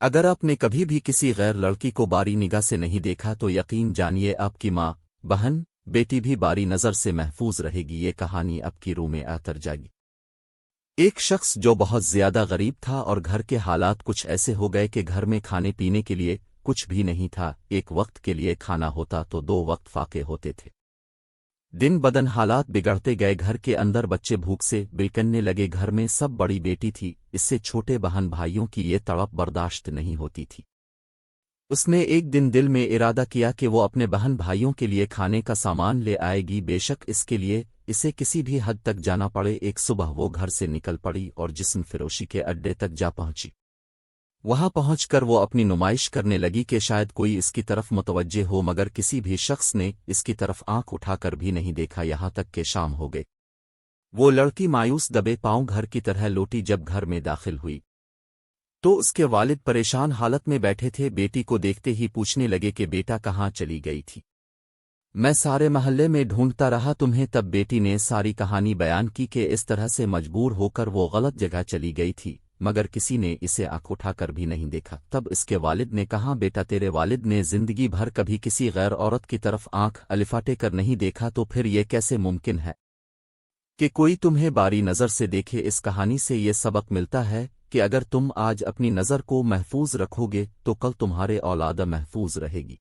اگر آپ نے کبھی بھی کسی غیر لڑکی کو باری نگاہ سے نہیں دیکھا تو یقین جانیے آپ کی ماں، بہن، بیٹی بھی باری نظر سے محفوظ رہے گی۔ یہ کہانی آپ کی روح میں اتر جائے گی۔ ایک شخص جو بہت زیادہ غریب تھا اور گھر کے حالات کچھ ایسے ہو گئے کہ گھر میں کھانے پینے کے لیے کچھ بھی نہیں تھا۔ ایک وقت کے لیے کھانا ہوتا تو دو وقت فاقے ہوتے تھے۔ دن بدن حالات بگڑتے گئے، گھر کے اندر بچے بھوک سے بیکننے لگے۔ گھر میں سب بڑی بیٹی تھی، اس سے چھوٹے بہن بھائیوں کی یہ تڑپ برداشت نہیں ہوتی تھی۔ اس نے ایک دن دل میں ارادہ کیا کہ وہ اپنے بہن بھائیوں کے لیے کھانے کا سامان لے آئے گی، بے شک اس کے لیے اسے کسی بھی حد تک جانا پڑے۔ ایک صبح وہ گھر سے نکل پڑی اور جسم فروشی کے اڈے تک جا پہنچی۔ وہاں پہنچ کر وہ اپنی نمائش کرنے لگی کہ شاید کوئی اس کی طرف متوجہ ہو، مگر کسی بھی شخص نے اس کی طرف آنکھ اٹھا کر بھی نہیں دیکھا، یہاں تک کہ شام ہو گئی۔ وہ لڑکی مایوس دبے پاؤں گھر کی طرح لوٹی۔ جب گھر میں داخل ہوئی تو اس کے والد پریشان حالت میں بیٹھے تھے۔ بیٹی کو دیکھتے ہی پوچھنے لگے کہ بیٹا کہاں چلی گئی تھی؟ میں سارے محلے میں ڈھونڈتا رہا تمہیں۔ تب بیٹی نے ساری کہانی بیان کی کہ اس طرح سے مجبور ہو کر وہ غلط جگہ چلی گئی تھی، مگر کسی نے اسے آنکھ اٹھا کر بھی نہیں دیکھا۔ تب اس کے والد نے کہا، بیٹا تیرے والد نے زندگی بھر کبھی کسی غیر عورت کی طرف آنکھ الفاٹے کر نہیں دیکھا، تو پھر یہ کیسے ممکن ہے کہ کوئی تمہیں باری نظر سے دیکھے؟ اس کہانی سے یہ سبق ملتا ہے کہ اگر تم آج اپنی نظر کو محفوظ رکھو گے تو کل تمہارے اولاد محفوظ رہے گی۔